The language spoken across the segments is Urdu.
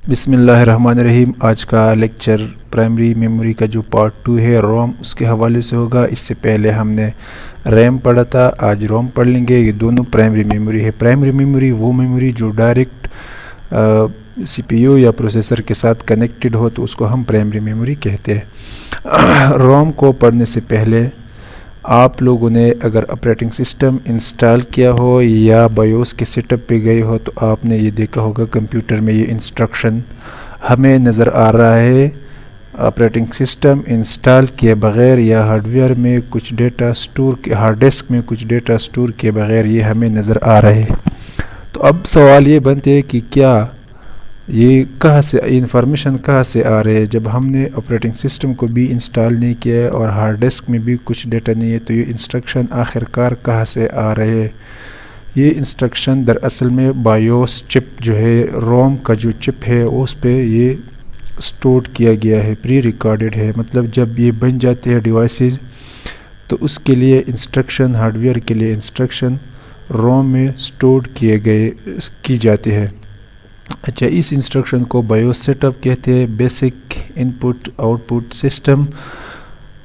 بسم اللہ الرحمن الرحیم۔ آج کا لیکچر پرائمری میموری کا جو پارٹ 2 ہے روم، اس کے حوالے سے ہوگا۔ اس سے پہلے ہم نے ریم پڑھا تھا، آج روم پڑھ لیں گے۔ یہ دونوں پرائمری میموری ہے۔ پرائمری میموری وہ میموری جو ڈائریکٹ سی پی یو یا پروسیسر کے ساتھ کنیکٹڈ ہو تو اس کو ہم پرائمری میموری کہتے ہیں۔ روم کو پڑھنے سے پہلے آپ لوگوں نے اگر آپریٹنگ سسٹم انسٹال کیا ہو یا بایوس کے سیٹ اپ پہ گئے ہو تو آپ نے یہ دیکھا ہوگا کمپیوٹر میں یہ انسٹرکشن ہمیں نظر آ رہا ہے۔ آپریٹنگ سسٹم انسٹال کیے بغیر یا ہارڈ ویئر میں کچھ ڈیٹا سٹور ہارڈ ڈسک میں کچھ ڈیٹا سٹور کیے بغیر یہ ہمیں نظر آ رہا ہے۔ تو اب سوال یہ بنتے ہے کہ کیا یہ کہاں سے انفارمیشن کہاں سے آ رہے ہے؟ جب ہم نے آپریٹنگ سسٹم کو بھی انسٹال نہیں کیا ہے اور ہارڈ ڈسک میں بھی کچھ ڈیٹا نہیں ہے تو یہ انسٹرکشن آخر کار کہاں سے آ رہے ہے؟ یہ انسٹرکشن دراصل میں بایوس چپ جو ہے، روم کا جو چپ ہے اس پہ یہ سٹور کیا گیا ہے، پری ریکارڈڈ ہے۔ مطلب جب یہ بن جاتے ہیں ڈیوائسز تو اس کے لیے انسٹرکشن، ہارڈ ویئر کے لیے انسٹرکشن روم میں سٹور کی جاتے ہیں۔ اچھا، اس انسٹرکشن کو بایوس سیٹ اپ کہتے ہیں، بیسک ان پٹ آؤٹ پٹ سسٹم۔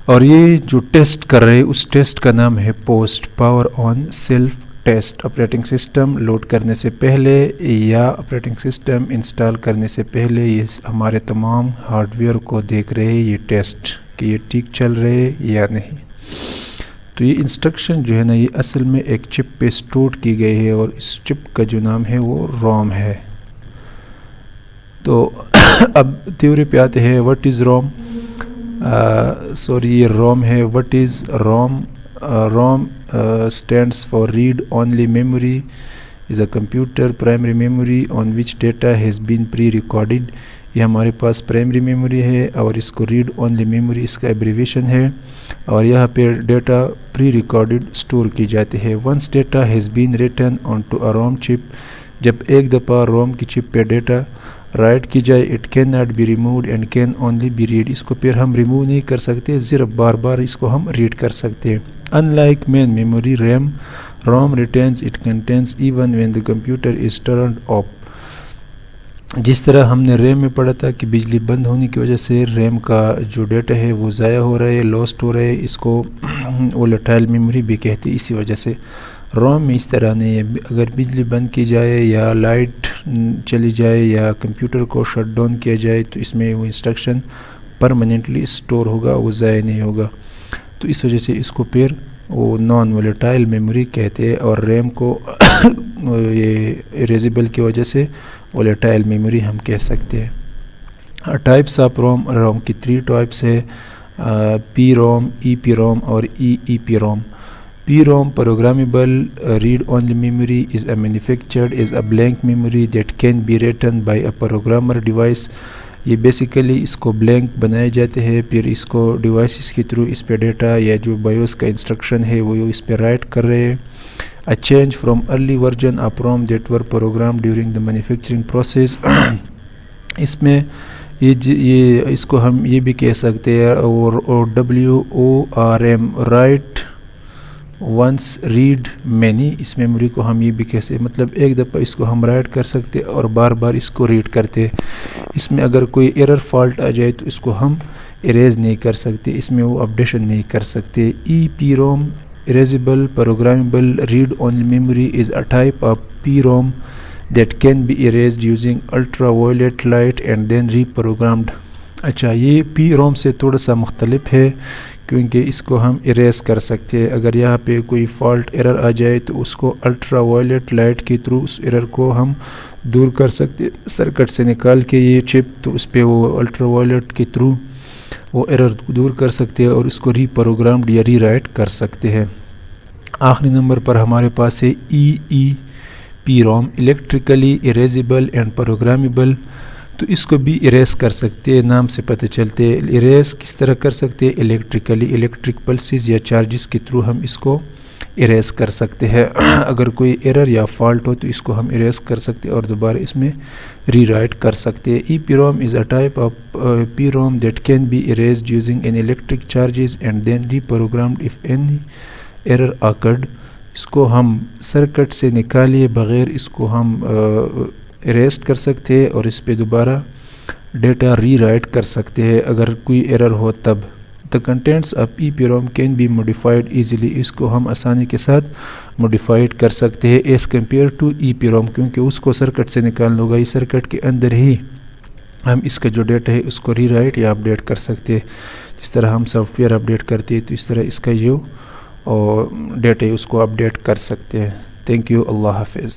اور یہ جو ٹیسٹ کر رہے اس ٹیسٹ کا نام ہے post power on self test. Operating system load کرنے سے پہلے یا آپریٹنگ سسٹم انسٹال کرنے سے پہلے یہ ہمارے تمام ہارڈ ویئر کو دیکھ رہے ہیں یہ ٹیسٹ کہ یہ ٹھیک چل رہے یا نہیں۔ تو یہ انسٹرکشن جو ہے نا، یہ اصل میں ایک چپ پہ سٹور کی گئی ہے اور اس چپ کا جو نام ہے وہ روم ہے۔ تو اب تھیوری پہ آتے ہیں، وٹ از روم؟ یہ روم ہے۔ What is room? Room stands for read only memory, is a computer primary memory on which data has been pre-recorded۔ یہ ہمارے پاس پرائمری میموری ہے اور اس کو ریڈ اونلی میموری اس کا ایبریویشن ہے، اور یہاں پہ ڈیٹا پری ریکارڈڈ سٹور کی جاتی ہے۔ once data has been written onto a ROM chip، جب ایک دفعہ روم کی چپ پہ ڈیٹا رائٹ کی جائے، it can not be removed and can only be read, اس کو پھر ہم ریموو نہیں کر سکتے، صرف بار بار اس کو ہم ریڈ کر سکتے ہیں۔ Unlike main memory RAM, ROM retains it contains even when the computer is turned off. جس طرح ہم نے ریم میں پڑھا تھا کہ بجلی بند ہونے کی وجہ سے ریم کا جو ڈیٹا ہے وہ ضائع ہو رہا ہے، لاسٹ ہو رہا ہے، اس کو وولٹائل میموری بھی کہتے ہیں اسی وجہ سے۔ روم میں اس طرح نہیں ہے، اگر بجلی بند کی جائے یا لائٹ چلی جائے یا کمپیوٹر کو شٹ ڈاؤن کیا جائے تو اس میں وہ انسٹرکشن پرماننٹلی سٹور ہوگا، وہ ضائع نہیں ہوگا۔ تو اس وجہ سے اس کو پھر وہ نان ولیٹائل میموری کہتے ہیں، اور ریم کو یہ اریزیبل کی وجہ سے ولیٹائل میموری ہم کہہ سکتے ہیں۔ ٹائپس آف روم، روم کی 3 ٹائپس ہے، پی روم، ای پی روم اور ای پی روم۔ PROM programmable read-only memory is manufactured as a blank memory that can be written by a programmer device۔ یہ بیسیکلی اس کو بلینک بنائے جاتے ہیں، پھر اس کو ڈیوائسز کے تھرو اس پہ ڈیٹا یا جو بایوس کا انسٹرکشن ہے وہ اس پہ رائٹ کر رہے ہیں۔ A change from early version of ROM that were programmed during the manufacturing process۔ اس میں یہ اس کو ہم یہ بھی کہہ سکتے ہیں، اور WORM write once read many, اس میموری کو ہم یہ بھی کہتے ہیں، مطلب ایک دفعہ اس کو ہم رائٹ کر سکتے اور بار بار اس کو ریڈ کرتے۔ اس میں اگر کوئی ایرر فالٹ آ جائے تو اس کو ہم اریز نہیں کر سکتے، اس میں وہ اپڈیشن نہیں کر سکتے۔ EPROM erasable programmable read only memory is a type of PROM that can be erased using ultraviolet light and then reprogrammed. اچھا، یہ پی روم سے تھوڑا سا مختلف ہے کیونکہ اس کو ہم اریز کر سکتے ہیں۔ اگر یہاں پہ کوئی فالٹ ایرر آ جائے تو اس کو الٹرا وائلیٹ لائٹ کے تھرو اس ایرر کو ہم دور کر سکتے، سرکٹ سے نکال کے یہ چپ، تو اس پہ وہ الٹرا وائلیٹ کے تھرو وہ ایرر دور کر سکتے ہیں اور اس کو ری پروگرامڈ یا ری رائٹ کر سکتے ہیں۔ آخری نمبر پر ہمارے پاس ہے ای پی روم، الیکٹریکلی اریزیبل اینڈ پروگرامیبل۔ تو اس کو بھی اریز کر سکتے ہیں، نام سے پتہ چلتے ہیں۔ اریز کس طرح کر سکتے ہیں؟ الیکٹریکلی، الیکٹرک پلسز یا چارجز کے تھرو ہم اس کو اریز کر سکتے ہیں۔ اگر کوئی ایرر یا فالٹ ہو تو اس کو ہم اریز کر سکتے اور دوبارہ اس میں ری رائٹ کر سکتے ہیں۔ EPROM is a type of PROM that can be erased using an electric charges and then reprogrammed if any error occurred. اس کو ہم سرکٹ سے نکالے بغیر اس کو ہم اریسٹ کر سکتے ہیں اور اس پہ دوبارہ ڈیٹا ری رائٹ کر سکتے ہیں اگر کوئی ایرر ہو تب. The contents of EEPROM can be modified easily. اس کو ہم آسانی کے ساتھ موڈیفائڈ کر سکتے ہیں as compared to EEPROM، کیونکہ اس کو سرکٹ سے نکالنا ہوگا. اس سرکٹ کے اندر ہی ہم اس کا جو ڈیٹا ہے اس کو ری رائٹ یا اپڈیٹ کر سکتے ہیں. جس طرح ہم سافٹ ویئر اپڈیٹ کرتے ہیں تو اس طرح اس کا جو ڈیٹا ہے اس کو اپڈیٹ کر سکتے ہیں. Thank you. اللہ حافظ.